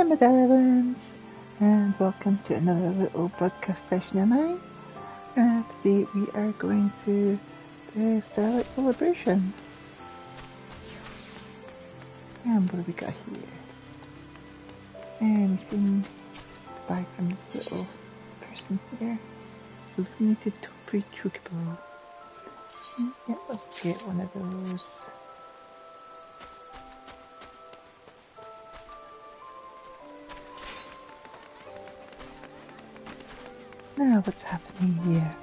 Hiya, my darlings, and welcome to another little broadcast session of mine. Today we are going to the Starlight Celebration. And what have we got here? Anything to buy from this little person here? Illuminated Topiary Chocobo. Yeah, let's get one of those. Now what's happening here?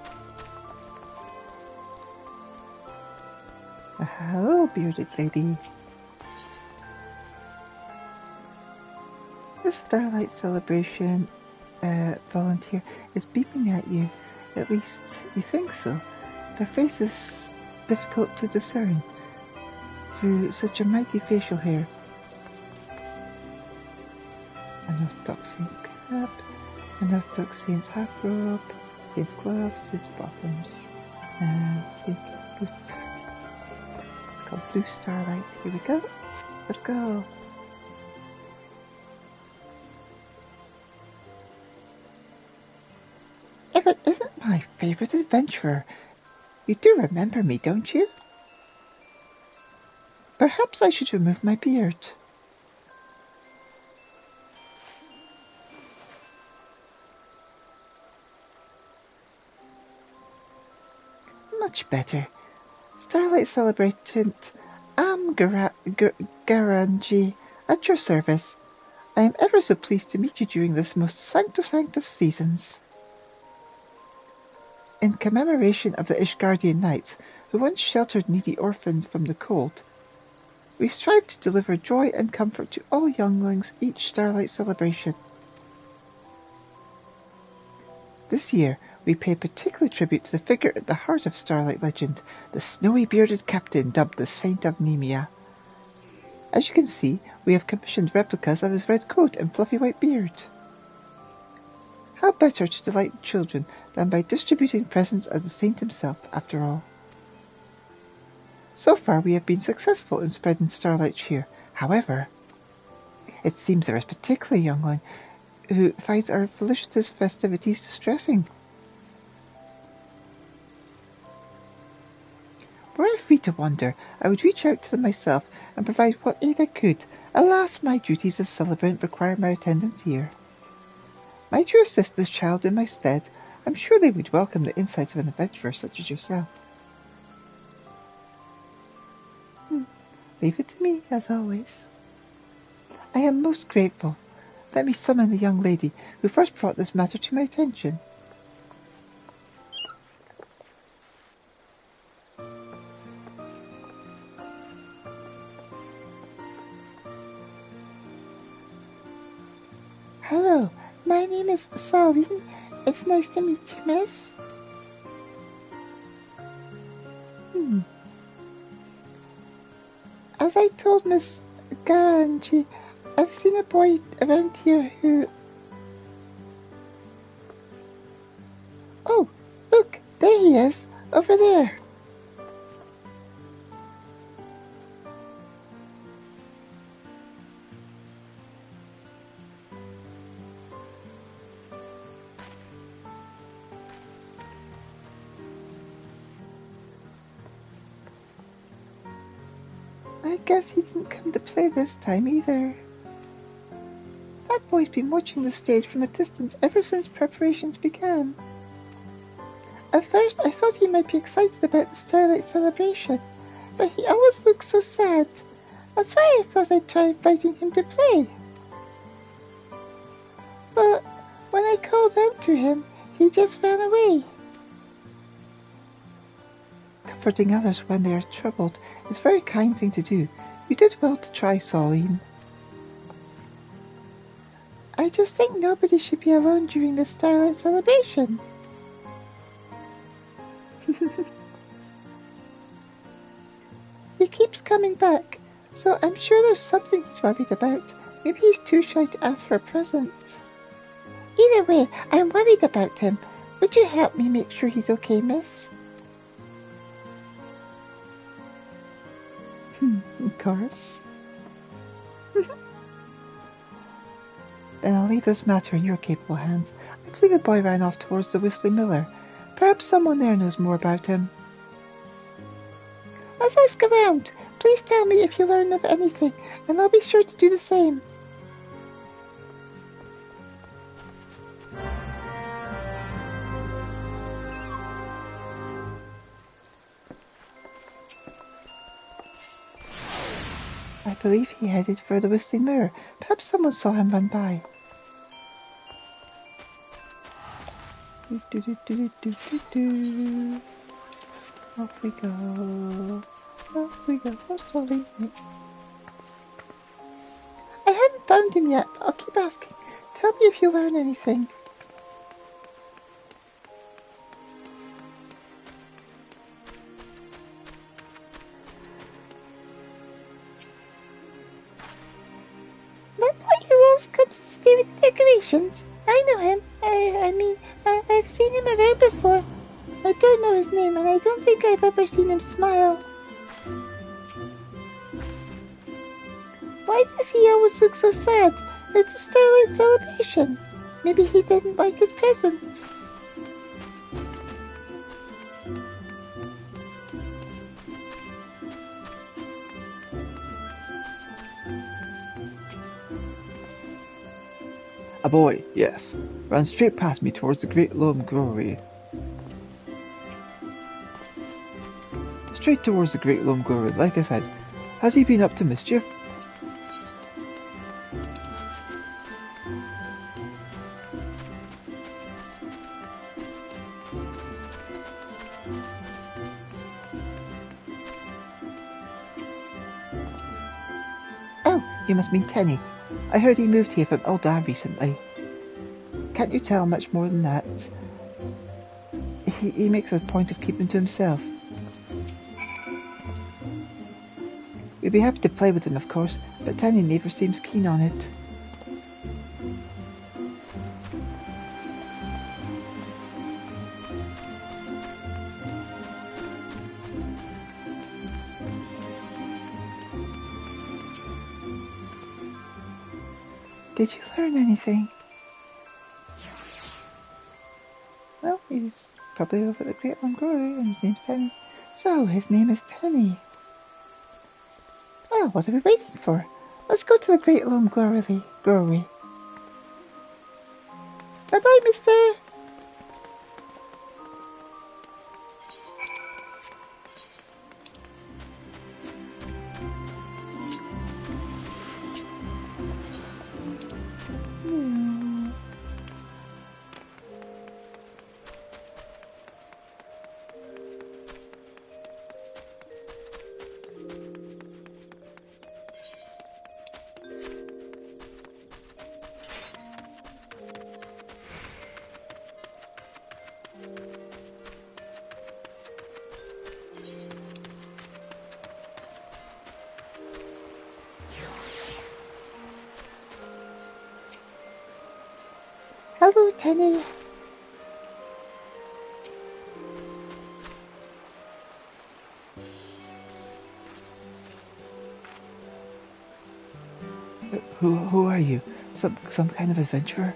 Hello, bearded lady. The Starlight Celebration volunteer is beeping at you. At least you think so. Their face is difficult to discern through such a mighty facial hair. An Orthodox Saint's cap, an Orthodox Saint's half robe, Saint's gloves, Saint's bottoms, and Saint's boots. It's called Blue Starlight. Here we go. Let's go. Everett isn't my favourite adventurer. You do remember me, don't you? Perhaps I should remove my beard. Much better. Starlight Celebratant Garanji, at your service. I am ever so pleased to meet you during this most sanctosanct of seasons. In commemoration of the Ishgardian knights, who once sheltered needy orphans from the cold, we strive to deliver joy and comfort to all younglings each Starlight Celebration. This year, we pay particular tribute to the figure at the heart of Starlight legend, the snowy-bearded captain dubbed the Saint of Nemea. As you can see, we have commissioned replicas of his red coat and fluffy white beard. How better to delight children than by distributing presents as the saint himself, after all? So far we have been successful in spreading starlight cheer. However, it seems there is a particular youngling who finds our felicitous festivities distressing. Were I free to wander, I would reach out to them myself and provide what aid I could. Alas, my duties as celebrant require my attendance here. Might you assist this child in my stead? I'm sure they would welcome the insights of an adventurer such as yourself. Leave it to me, as always. I am most grateful. Let me summon the young lady who first brought this matter to my attention. Hello, my name is Saline. It's nice to meet you, miss. As I told Miss Garanji, I've seen a boy around here who... Oh, look, there he is, over there. I guess he didn't come to play this time either. That boy's been watching the stage from a distance ever since preparations began. At first I thought he might be excited about the Starlight Celebration, but he always looks so sad. That's why I thought I'd try inviting him to play. But when I called out to him, he just ran away. Comforting others when they are troubled is a very kind thing to do. You did well to try, Saline. I just think nobody should be alone during the Starlight Celebration. He keeps coming back, so I'm sure there's something he's worried about. Maybe he's too shy to ask for a present. Either way, I'm worried about him. Would you help me make sure he's okay, miss? Of course. Then I'll leave this matter in your capable hands. I believe the boy ran off towards the Whistling Miller. Perhaps someone there knows more about him. Let's ask around. Please tell me if you learn of anything, and I'll be sure to do the same. I believe he headed for the Whistling Mirror. Perhaps someone saw him run by. Off we go. Off we go. Oh, sorry. I haven't found him yet, but I'll keep asking. Tell me if you learn anything. That boy who always comes to stay with the decorations? I know him. I've seen him around before. I don't know his name, and I don't think I've ever seen him smile. Why does he always look so sad? It's a Starlight celebration. Maybe he didn't like his present. A boy, yes, ran straight past me towards the Great Loam Growlery. Straight towards the Great Loam Growlery, like I said. Has he been up to mischief? Oh, you must mean Tenny. I heard he moved here from Ul'dah recently. Can't you tell much more than that? He makes a point of keeping to himself. We'd be happy to play with him, of course, but Tenny never seems keen on it. Did you learn anything? Well, he's probably over at the Great Loam Growlery, and his name's Tenny. So, his name is Tenny. Well, what are we waiting for? Let's go to the Great Loam Growlery. Bye-bye, mister! Hello, Tenny. Who are you? Some kind of adventurer?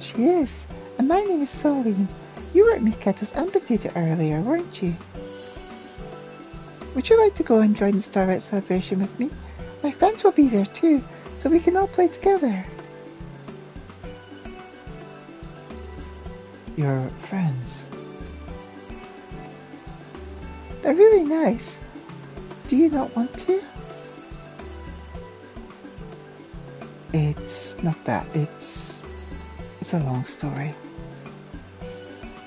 She is, and my name is Soline. You were at Miketo's amphitheater earlier, weren't you? Would you like to go and join the Starlight celebration with me? My friends will be there too, so we can all play together. Your friends? They're really nice. Do you not want to? It's not that. It's a long story.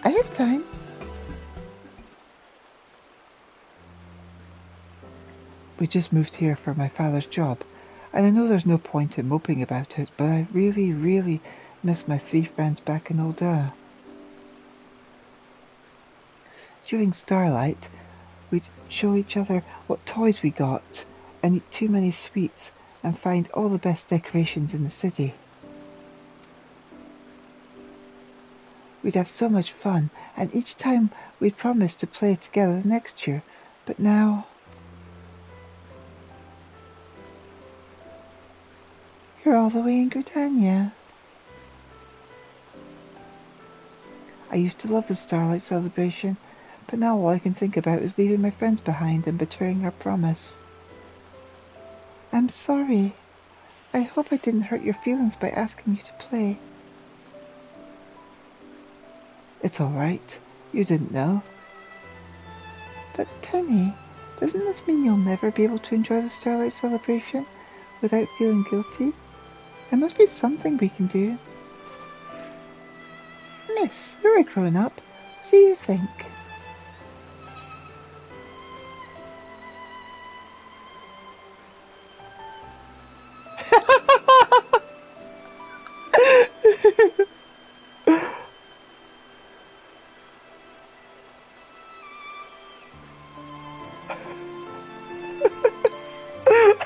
I have time. We just moved here for my father's job, and I know there's no point in moping about it, but I really, really miss my 3 friends back in Ul'dah. During Starlight, we'd show each other what toys we got, and eat too many sweets, and find all the best decorations in the city. We'd have so much fun, and each time we'd promise to play together the next year, but now... We're all the way in Draconia. I used to love the Starlight celebration, but now all I can think about is leaving my friends behind and betraying our promise. I'm sorry. I hope I didn't hurt your feelings by asking you to play. It's alright. You didn't know. But Tenny, doesn't this mean you'll never be able to enjoy the Starlight celebration without feeling guilty? There must be something we can do. Miss, you're a grown-up. What do you think?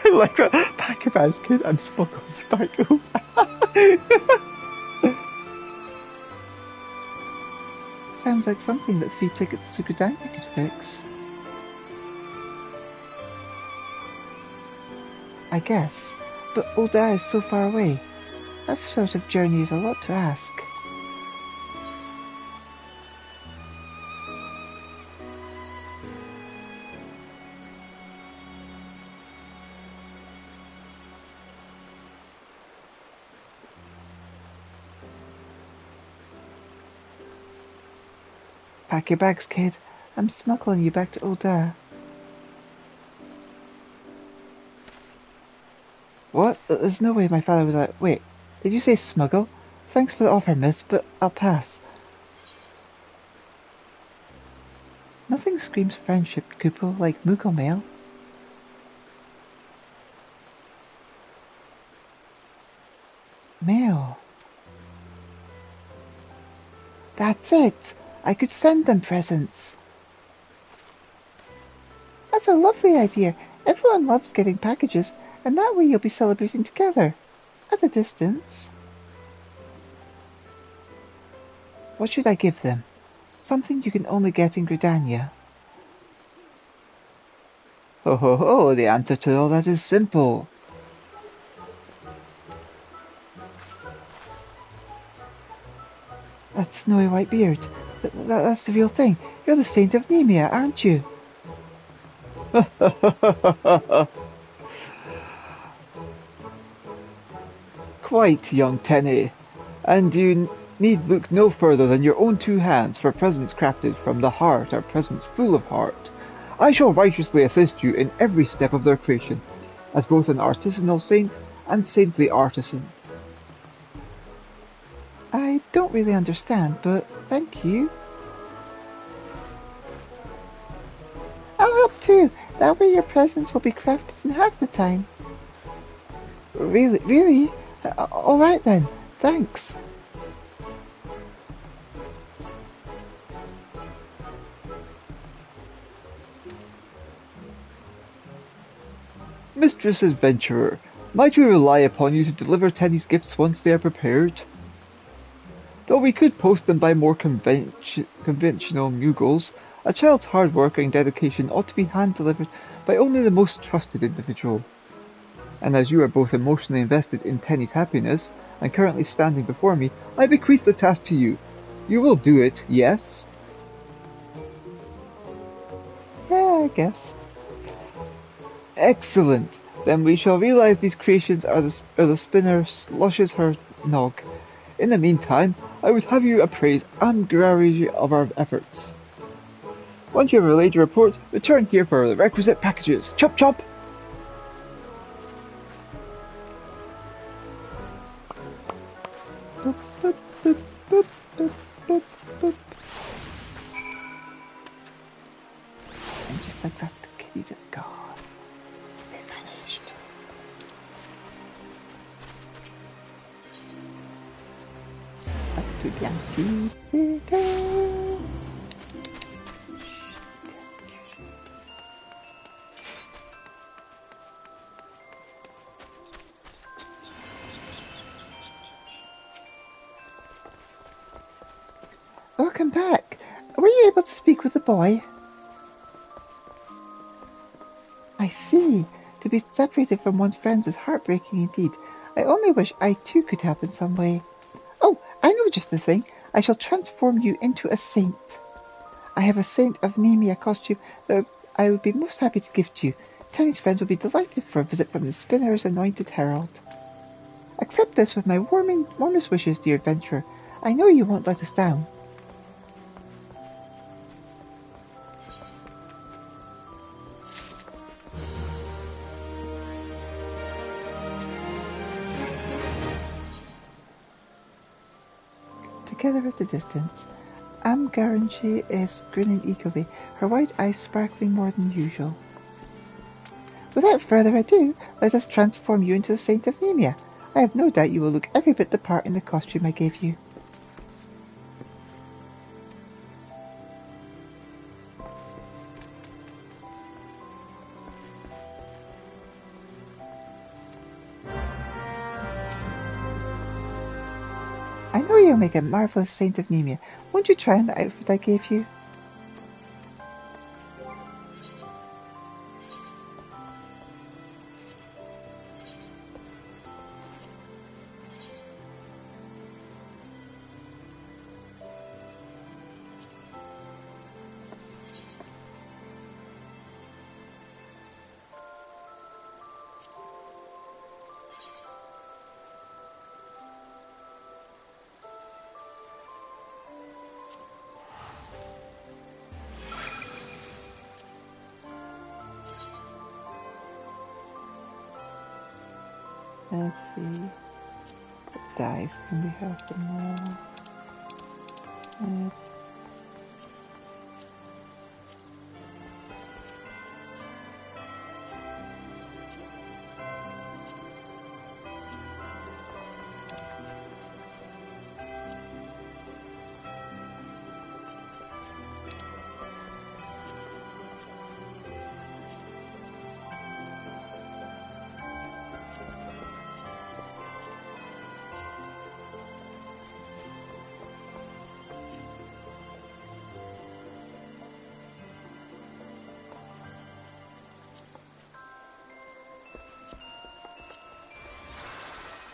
I like that. Pack your bags, kid. I'm smuggled back to Sounds like something that 3 tickets to Draconia could fix. I guess, but Ulda is so far away. That sort of journey is a lot to ask. Pack your bags, kid. I'm smuggling you back to Ulda. What? There's no way my father would let... Wait, did you say smuggle? Thanks for the offer, miss, but I'll pass. Nothing screams friendship, Kupo, like Muko mail. Mail. That's it! I could send them presents. That's a lovely idea. Everyone loves getting packages, and that way you'll be celebrating together. At a distance. What should I give them? Something you can only get in Draconia. Ho ho ho, the answer to all that is simple. That snowy white beard. That's the real thing. You're the Saint of Nemea, aren't you? Quite, young Tenny. And you need look no further than your own 2 hands for presents crafted from the heart or presents full of heart. I shall righteously assist you in every step of their creation, as both an artisanal saint and saintly artisan. I don't really understand, but thank you. I'll help too. That way your presents will be crafted in half the time. Really? Alright then. Thanks. Mistress Adventurer, might we rely upon you to deliver Tenny's gifts once they are prepared? Though we could post them by more conventional mugles, a child's hard work and dedication ought to be hand-delivered by only the most trusted individual. And as you are both emotionally invested in Tenny's happiness, and currently standing before me, I bequeath the task to you. You will do it, yes? Yeah, I guess. Excellent. Then we shall realize these creations are the spinner slushes her nog. In the meantime, I would have you appraise Amgrari of our efforts. Once you have relayed your report, return here for the requisite packages. Chop chop! And just like that, the kitties have gone. They vanished. Back to the amphitheater. Welcome back. Were you able to speak with the boy? I see. To be separated from one's friends is heartbreaking indeed. I only wish I too could help in some way. Oh, I know just the thing. I shall transform you into a saint. I have a Saint of Nemea costume that I would be most happy to give to you. Tiny's friends will be delighted for a visit from the Spinner's anointed herald. Accept this with my warmest wishes, dear adventurer. I know you won't let us down. Together at a distance, Amgaranche is grinning eagerly, her white eyes sparkling more than usual. Without further ado, let us transform you into the Saint of Nemea. I have no doubt you will look every bit the part in the costume I gave you. I know you'll make a marvellous Saint of Nemea. Won't you try on the outfit I gave you? Let's see. What dice can we have for now? Yes.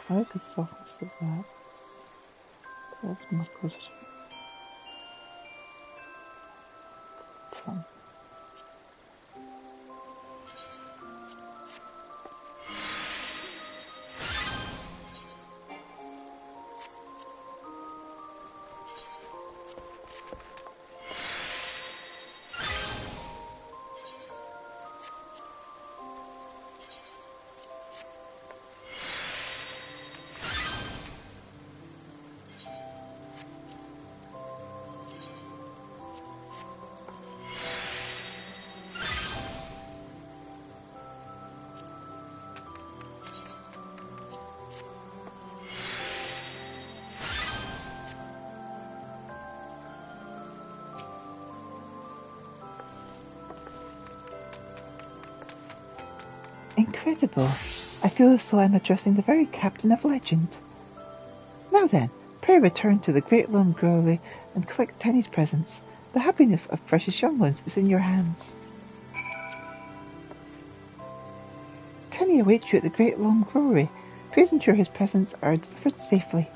I like the softness of that. That's more closer. Fun. Incredible. I feel as though I'm addressing the very captain of legend. Now then, pray return to the Great Lone Growlery and collect Tiny's presents. The happiness of precious younglings is in your hands. Tiny awaits you at the Great Lone Growlery. Please ensure his presents are delivered safely.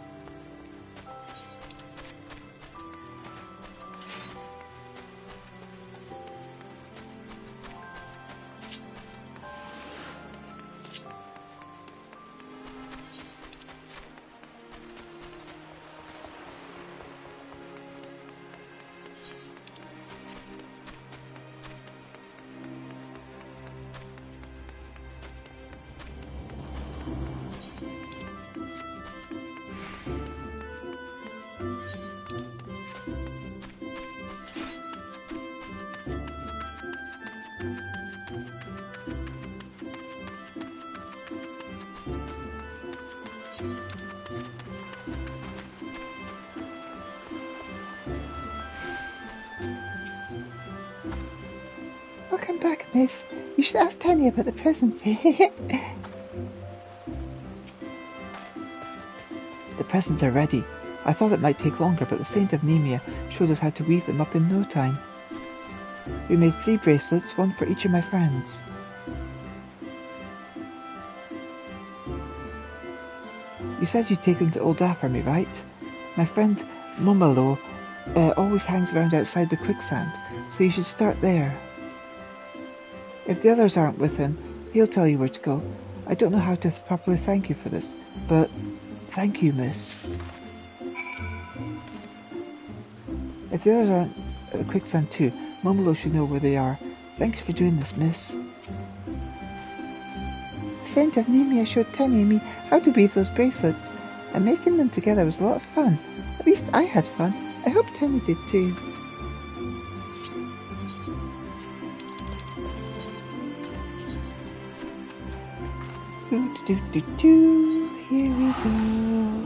Welcome back, miss. You should ask Tiny about the presents. The presents are ready. I thought it might take longer, but the Saint of Nemea showed us how to weave them up in no time. We made 3 bracelets, one for each of my friends. You said you'd take them to Old Da for me, right? My friend Mumalo always hangs around outside the quicksand, so you should start there. If the others aren't with him, he'll tell you where to go. I don't know how to properly thank you for this, but thank you, miss. If the others aren't at the quicksand too, Mumalo should know where they are. Thanks for doing this, miss. The Saint of Nemia showed Tenny and me how to weave those bracelets, and making them together was a lot of fun. At least I had fun. I hope Tenny did too. Here we go.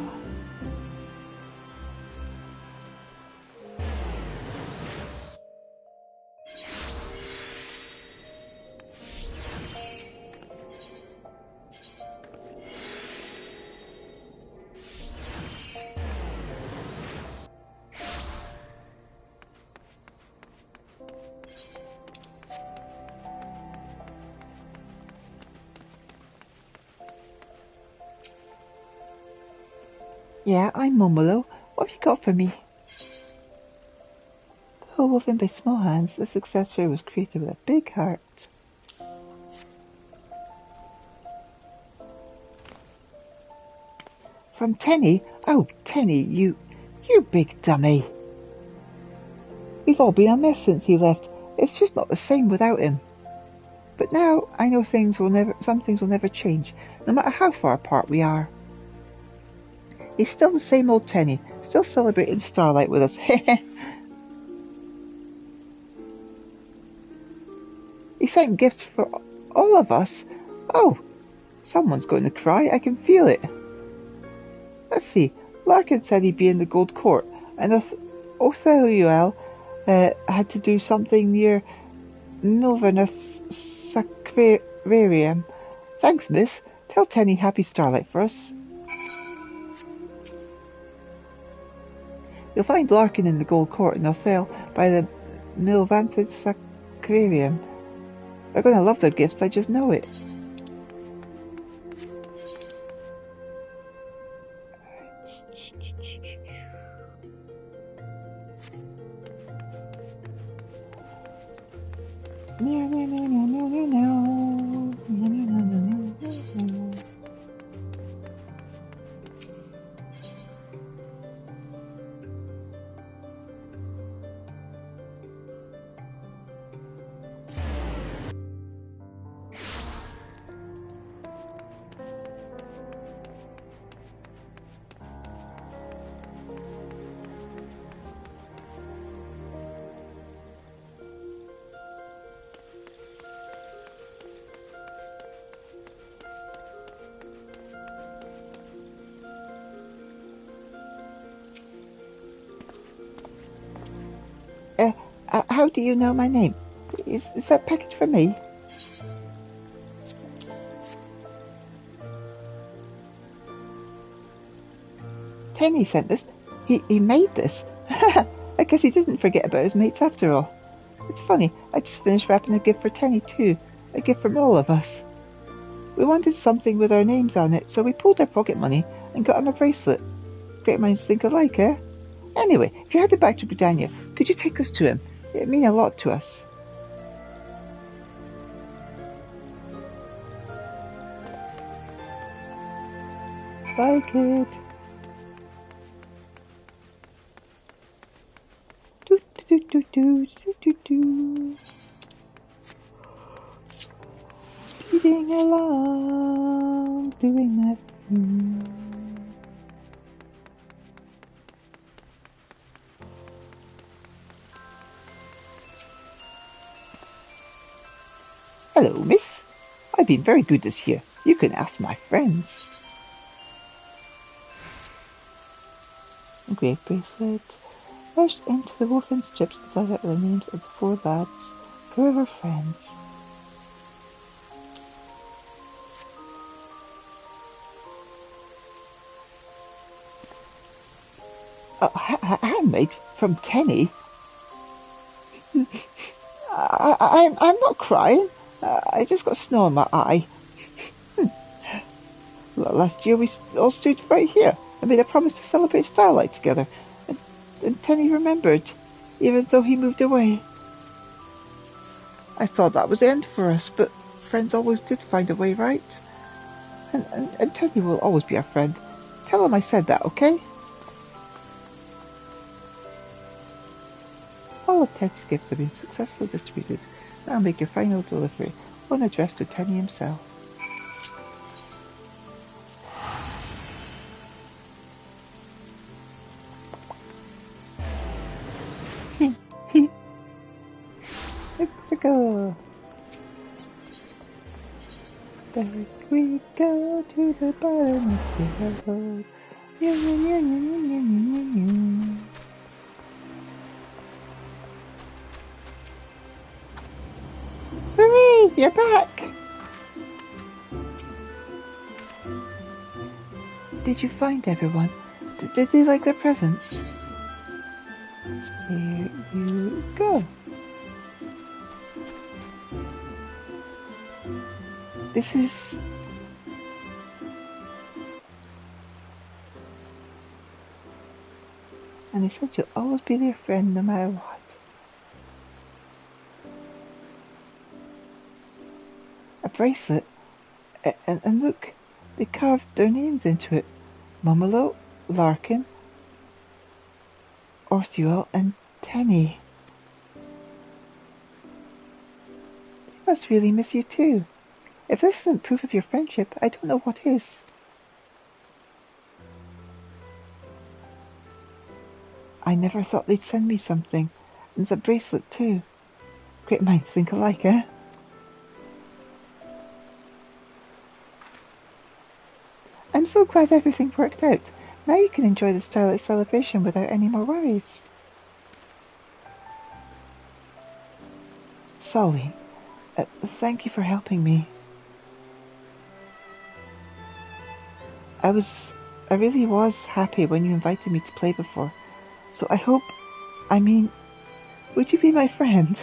Yeah, I'm Mumalo. What have you got for me? Though woven by small hands, this accessory was created with a big heart. From Tenny? Oh, Tenny, you big dummy. We've all been a mess since he left. It's just not the same without him. But now I know some things will never change, no matter how far apart we are. He's still the same old Tenny, still celebrating starlight with us. He sent gifts for all of us. Oh, someone's going to cry. I can feel it. Let's see. Larkin said he'd be in the Gold Court, and Othelluel had to do something near Milvernus Sacrarium. Thanks, miss. Tell Tenny happy starlight for us. You'll find Larkin in the Gold Court in Othel by the Milvanthus Sacrarium. They're going to love their gifts, I just know it. How do you know my name? Is that package for me? Tenny sent this. He made this. I guess he didn't forget about his mates after all. It's funny, I just finished wrapping a gift for Tenny too. A gift from all of us. We wanted something with our names on it, so we pulled our pocket money and got him a bracelet. Great minds think alike, eh? Anyway, if you're headed back to Gridania, could you take us to him? It'd mean a lot to us. Bye, kid. Speeding along, doing that thing. Hello, miss. I've been very good this year. You can ask my friends. A great bracelet. Etched into the woven strips inside are the names of the 4 lads, forever friends. Handmade from Tenny. I'm not crying. I just got snow in my eye. But last year we all stood right here and made a promise to celebrate Starlight together. And Tenny remembered, even though he moved away. I thought that was the end for us, but friends always did find a way, right? And Tenny will always be our friend. Tell him I said that, okay? All of Tenny's gifts have been successfully distributed. Now make your final delivery, one addressed to Tenny himself. Let's go! Back we go to the bottom of the road. Hooray! You're back! Did you find everyone? Did they like their presents? Here you go. This is... And they said you'll always be their friend no matter what. A bracelet. And look, they carved their names into it. Mumolo, Larkin, Orthuel, and Tenny. They must really miss you too. If this isn't proof of your friendship, I don't know what is. I never thought they'd send me something. And it's a bracelet too. Great minds think alike, eh? I'm so glad everything worked out. Now you can enjoy the Starlight celebration without any more worries. Solly, thank you for helping me. I really was happy when you invited me to play before. So would you be my friend?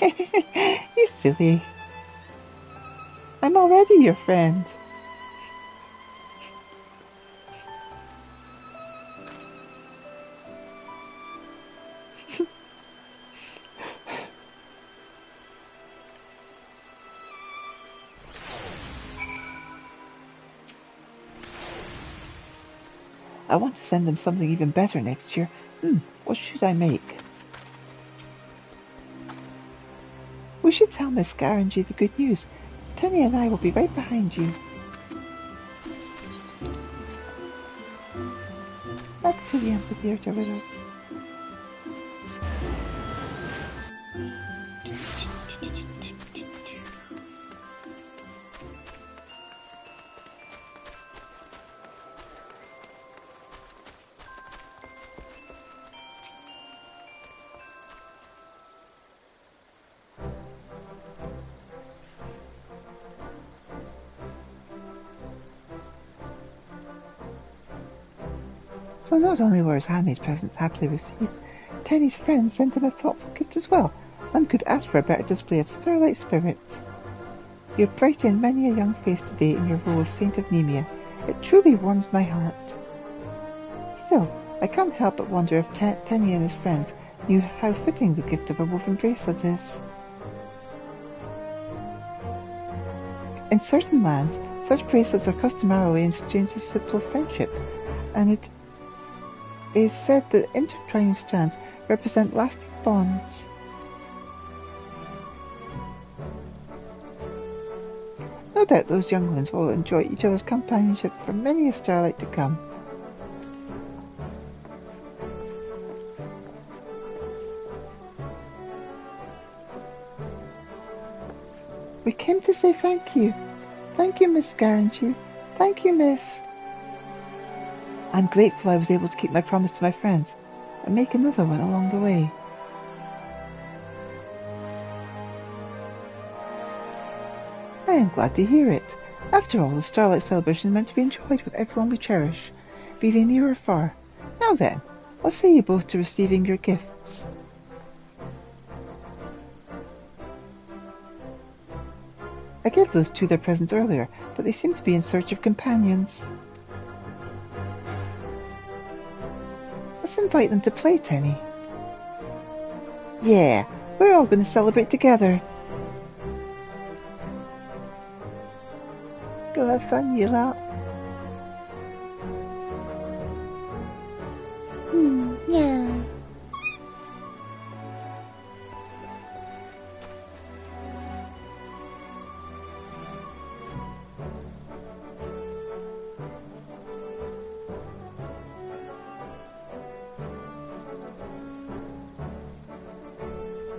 You silly. I'm already your friend. I want to send them something even better next year. What should I make? We should tell Miss Garangy the good news. Tenny and I will be right behind you. Back to the amphitheater with us. So not only were his handmaid's presents happily received, Tenny's friends sent him a thoughtful gift as well. None could ask for a better display of Starlight spirit. You have brightened many a young face today in your role as Saint of Nemea. It truly warms my heart. Still, I can't help but wonder if Tenny and his friends knew how fitting the gift of a woven bracelet is. In certain lands, such bracelets are customarily exchanged as a symbol of friendship, and it is said that intertwining strands represent lasting bonds. No doubt those young ones will enjoy each other's companionship for many a starlight to come. We came to say thank you. Thank you, Miss Garangy. Thank you, Miss. I'm grateful I was able to keep my promise to my friends and make another one along the way. I am glad to hear it. After all, the Starlight celebration is meant to be enjoyed with everyone we cherish, be they near or far. Now then, what say you both to receiving your gifts? I gave those two their presents earlier, but they seem to be in search of companions. Let's invite them to play, Tenny. Yeah, we're all going to celebrate together. Go have fun, you lot. Yeah.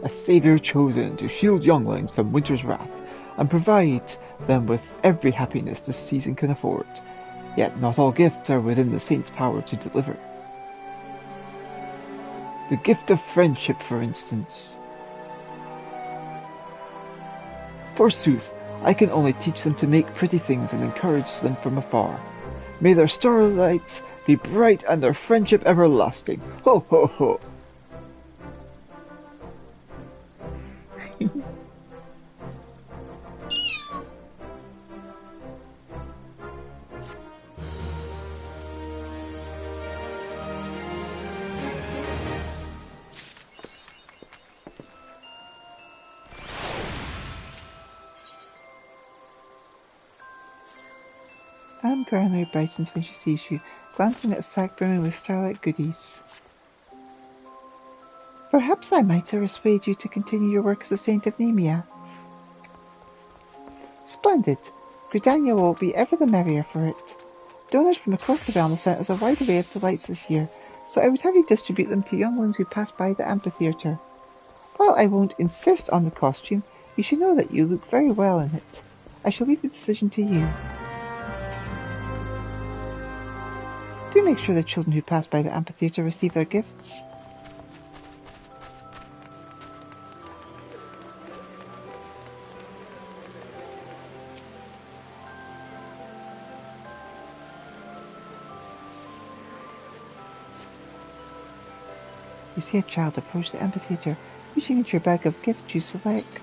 A saviour chosen to shield younglings from winter's wrath, and provide them with every happiness this season can afford. Yet not all gifts are within the saint's power to deliver. The gift of friendship, for instance. Forsooth, I can only teach them to make pretty things and encourage them from afar. May their starlights be bright and their friendship everlasting. Ho ho ho! Anne Granley brightens when she sees you, glancing at a sack brimming with starlight goodies. Perhaps I might persuade you to continue your work as a Saint of Nemea. Splendid. Gridania will be ever the merrier for it. Donors from across the realm have sent us a wide array of delights this year, so I would have you distribute them to young ones who pass by the amphitheatre. While I won't insist on the costume, you should know that you look very well in it. I shall leave the decision to you. Do make sure the children who pass by the amphitheatre receive their gifts. You see a child approach the amphitheatre, reaching into your bag of gifts you select.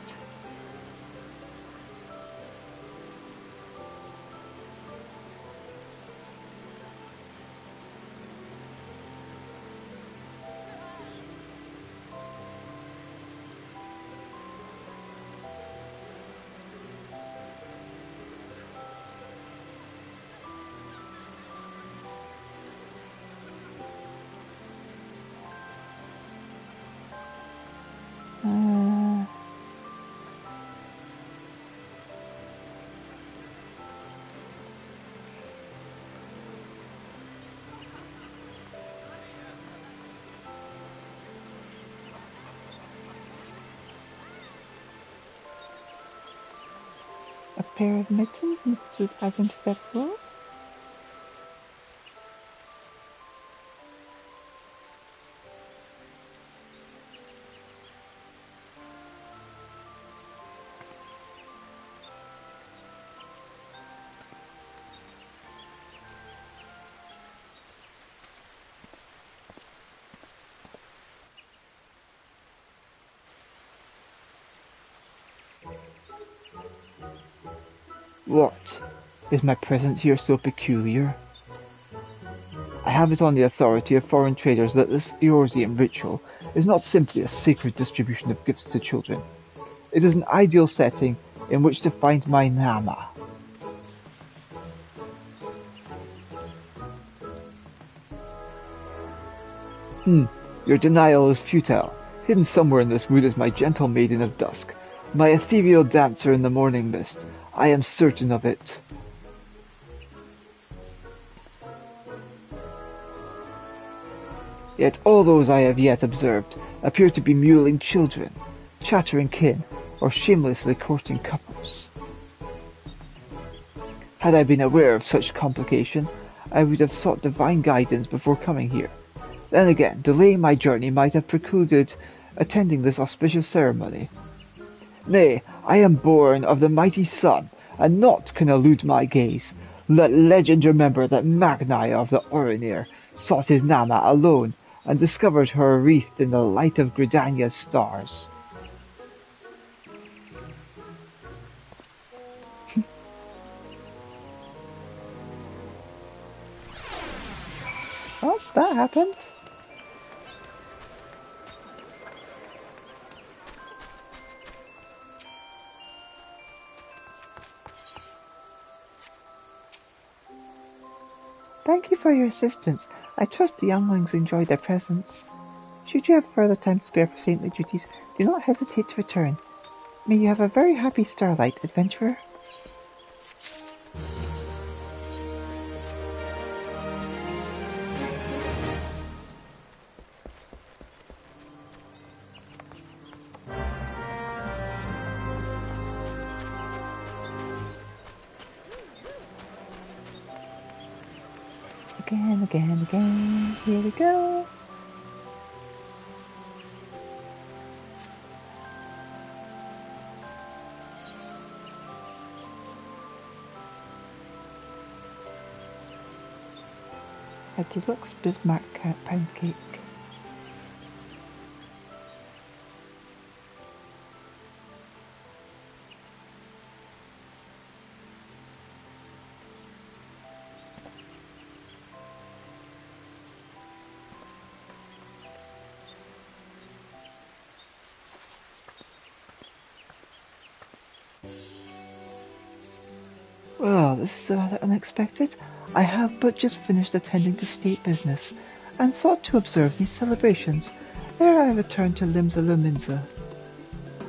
A pair of mittens mixed with Azim stepful. What? Is my presence here so peculiar? I have it on the authority of foreign traders that this Eorzean ritual is not simply a sacred distribution of gifts to children. It is an ideal setting in which to find my Nama. Your denial is futile. Hidden somewhere in this wood is my gentle maiden of dusk, my ethereal dancer in the morning mist. I am certain of it. Yet all those I have yet observed appear to be mewling children, chattering kin, or shamelessly courting couples. Had I been aware of such complication, I would have sought divine guidance before coming here. Then again, delaying my journey might have precluded attending this auspicious ceremony. Nay, I am born of the mighty sun, and naught can elude my gaze. Let legend remember that Magnai of the Orinir sought his Nama alone, and discovered her wreathed in the light of Gridania's stars. That happened. Thank you for your assistance. I trust the younglings enjoyed their presents. Should you have further time to spare for saintly duties, do not hesitate to return. May you have a very happy starlight, adventurer. Again. Here we go. A deluxe Bismarck pound cake. Well, this is rather unexpected. I have but just finished attending to state business, and thought to observe these celebrations, ere I returned to Limsa Luminsa.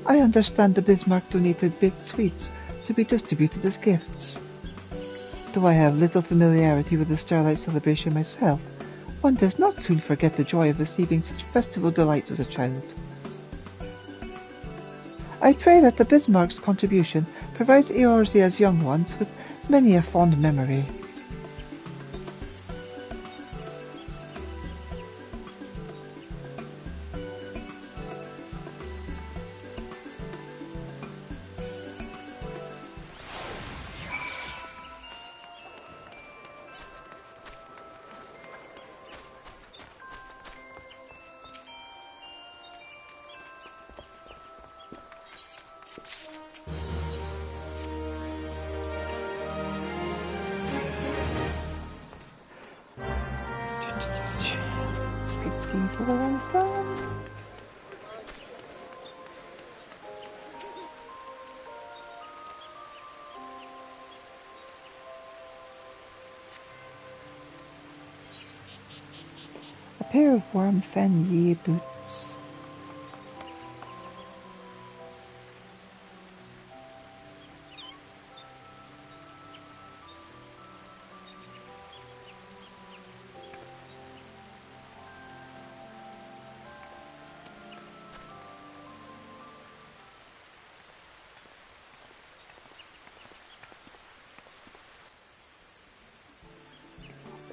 I understand the Bismarck donated baked sweets to be distributed as gifts. Though I have little familiarity with the Starlight celebration myself, one does not soon forget the joy of receiving such festival delights as a child. I pray that the Bismarck's contribution provides Eorzea's young ones with many a fond memory. A pair of warm Fenrir boots.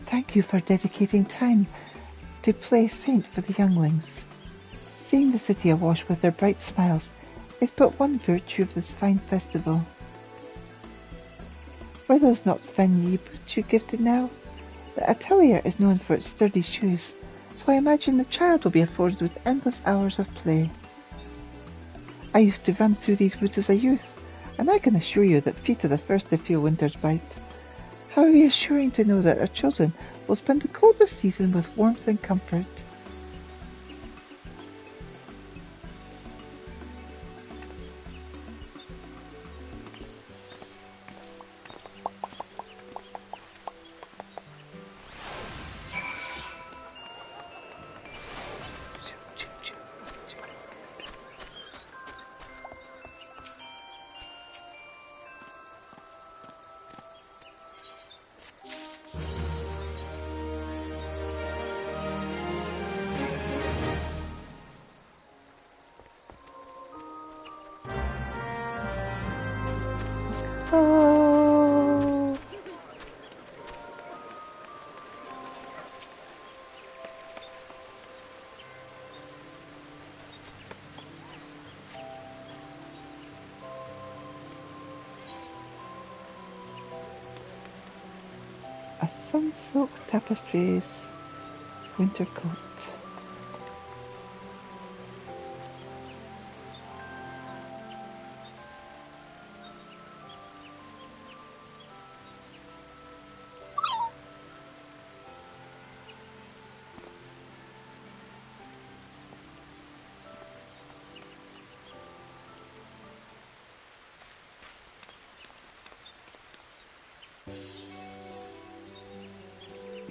Thank you for dedicating time to play saint for the younglings. Seeing the city awash with their bright smiles is but one virtue of this fine festival. Were those not Fenrir boots you gifted now? The atelier is known for its sturdy shoes, so I imagine the child will be afforded with endless hours of play. I used to run through these woods as a youth, and I can assure you that feet are the first to feel winter's bite. How reassuring to know that our children will spend the coldest season with warmth and comfort. Oh. A sun-silk tapestries winter coat.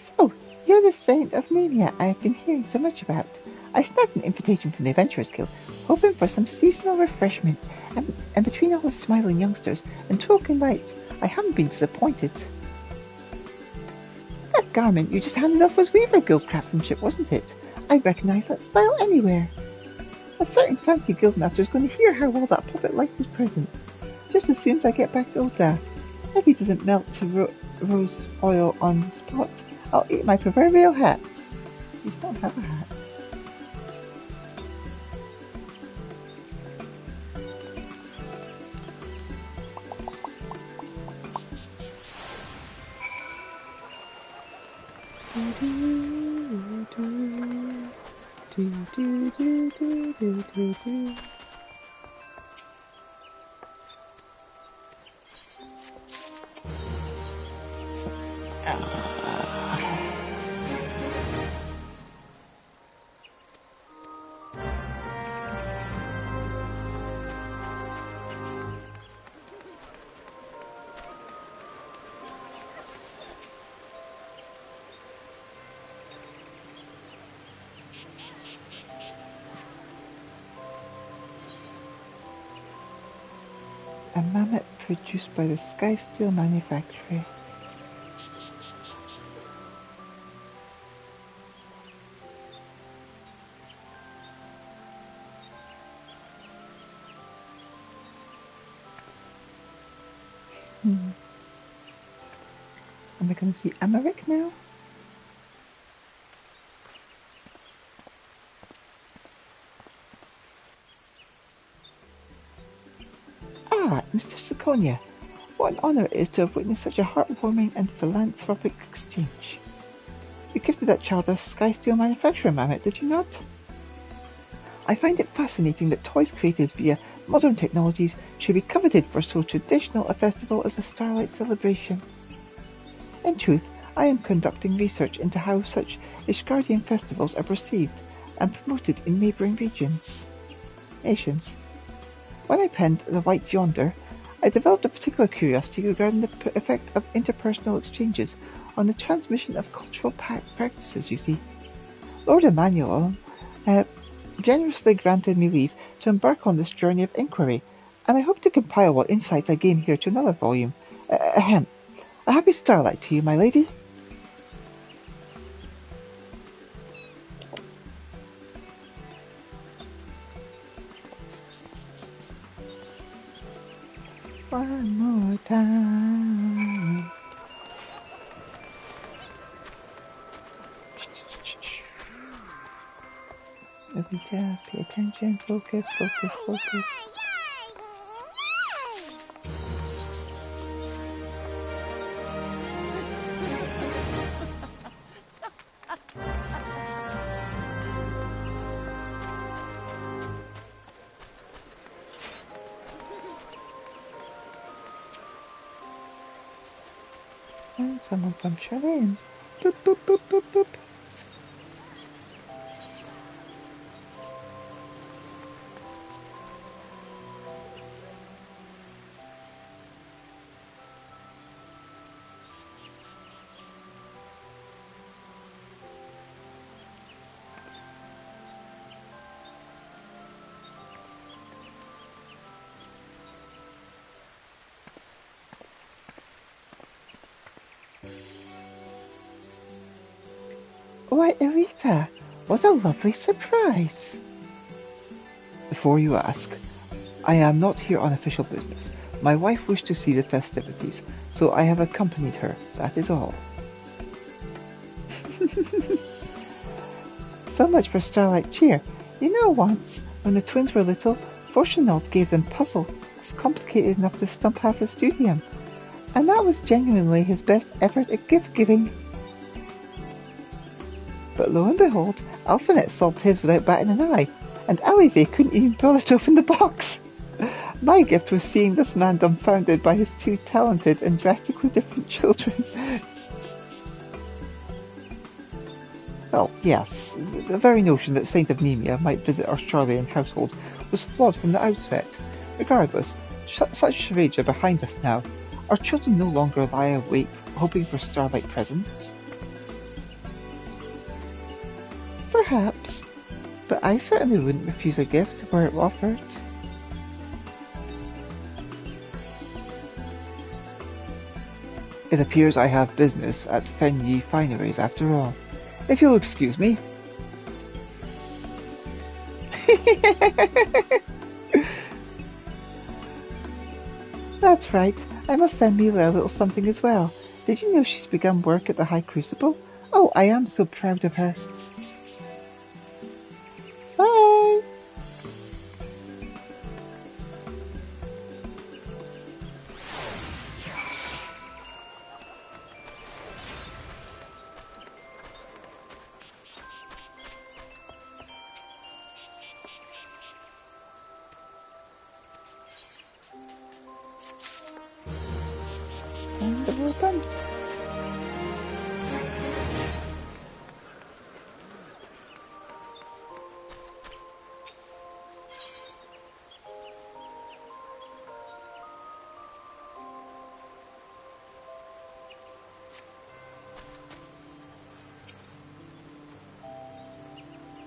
So, you're the Saint of Nemia I've been hearing so much about. I snagged an invitation from the Adventurers Guild, hoping for some seasonal refreshment, and between all the smiling youngsters and talking lights, I haven't been disappointed. That garment you just handed off was Weaver Guild's craftsmanship, wasn't it? I recognise that style anywhere. A certain fancy guildmaster is going to hear how well that puppet liked his present. Just as soon as I get back to Ulta. If he doesn't melt to rose oil on the spot, I'll eat my proverbial hat. You don't have a hat. A mammoth produced by the Sky Steel Manufactory. Am I going to see Amaric now? Ah, Mr. Draconia. What an honour it is to have witnessed such a heartwarming and philanthropic exchange. You gifted that child a Sky Steel Manufacturer mammoth, did you not? I find it fascinating that toys created via modern technologies should be coveted for so traditional a festival as the Starlight Celebration. In truth, I am conducting research into how such Ishgardian festivals are perceived and promoted in neighbouring nations. When I penned The White Yonder, I developed a particular curiosity regarding the effect of interpersonal exchanges on the transmission of cultural practices, you see. Lord Emmanuel generously granted me leave to embark on this journey of inquiry, and I hope to compile what insights I gain here to another volume. Ahem. A happy starlight to you, my lady. One more time. Elita, pay attention, focus. And someone punctured in. Boop, boop, boop, boop, boop. Why, Elita, what a lovely surprise! Before you ask, I am not here on official business. My wife wished to see the festivities, so I have accompanied her, that is all. So much for Starlight Cheer. You know, once, when the twins were little, Fortunault gave them puzzles complicated enough to stump half the studium, and that was genuinely his best effort at gift-giving. But lo and behold, Alphanet solved his without batting an eye, and Alize couldn't even bother to open the box. My gift was seeing this man dumbfounded by his two talented and drastically different children. Well, yes, the very notion that Saint of Nemia might visit our Australian household was flawed from the outset. Regardless, such charades are behind us now. Our children no longer lie awake hoping for starlight presents. Perhaps, but I certainly wouldn't refuse a gift were it offered. It appears I have business at Fen Yi Fineries after all. If you'll excuse me. That's right. I must send Mila a little something as well. Did you know she's begun work at the High Crucible? Oh, I am so proud of her. Bye! And we're done.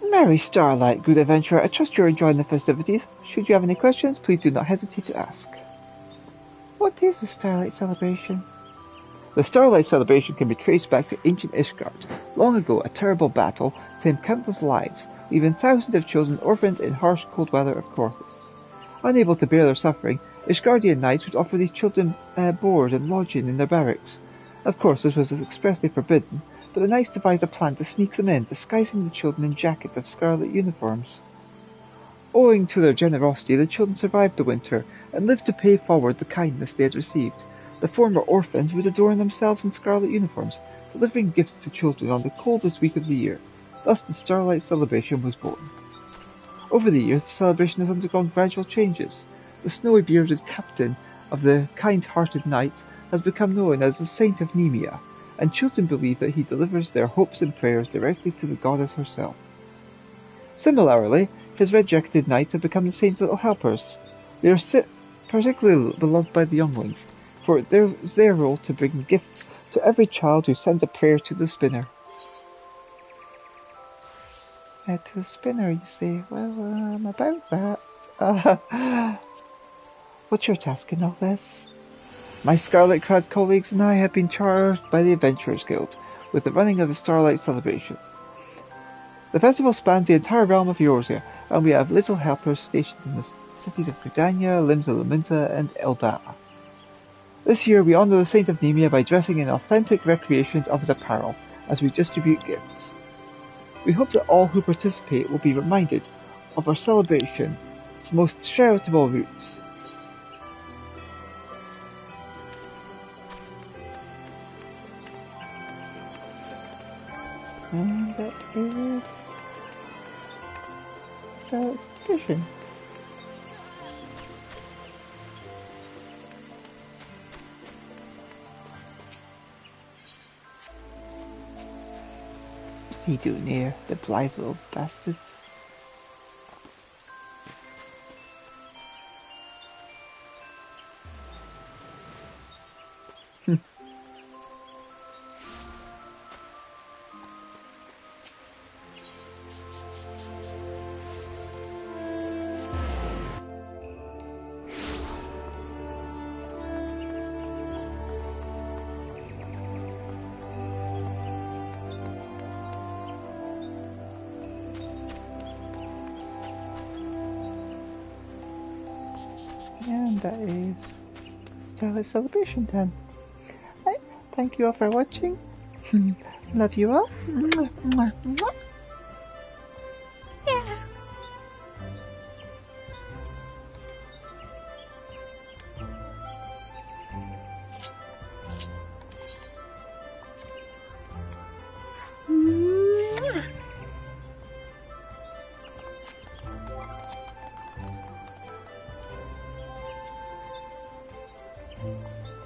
Merry Starlight, good adventurer. I trust you're enjoying the festivities. Should you have any questions, please do not hesitate to ask. What is the Starlight Celebration? The Starlight Celebration can be traced back to ancient Ishgard. Long ago, a terrible battle claimed countless lives, leaving thousands of children orphaned in harsh cold weather of Corthus. Unable to bear their suffering, Ishgardian knights would offer these children board and lodging in their barracks. Of course, this was expressly forbidden, but the knights devised a plan to sneak them in, disguising the children in jackets of scarlet uniforms. Owing to their generosity, the children survived the winter and lived to pay forward the kindness they had received. The former orphans would adorn themselves in scarlet uniforms, delivering gifts to children on the coldest week of the year. Thus the Starlight Celebration was born. Over the years, the celebration has undergone gradual changes. The snowy-bearded captain of the kind-hearted knights has become known as the Saint of Nemea, and children believe that he delivers their hopes and prayers directly to the goddess herself. Similarly, his red-jacketed knights have become the saint's little helpers. They are particularly beloved by the younglings, for it is their role to bring gifts to every child who sends a prayer to the spinner. To the spinner, you say? Well, about that. What's your task in all this? My scarlet-clad colleagues and I have been charged by the Adventurers Guild with the running of the Starlight Celebration. The festival spans the entire realm of Eorzea, and we have little helpers stationed in the cities of Gridania, Limsa Laminta, and Eldara. This year we honour the Saint of Nemea by dressing in authentic recreations of his apparel, as we distribute gifts. We hope that all who participate will be reminded of our celebration's most charitable roots. And that is Starlight Celebration. What's he doing here, the blithe little bastard? And that is Starlight Celebration done. Right, thank you all for watching. Love you all. Mwah, mwah, mwah.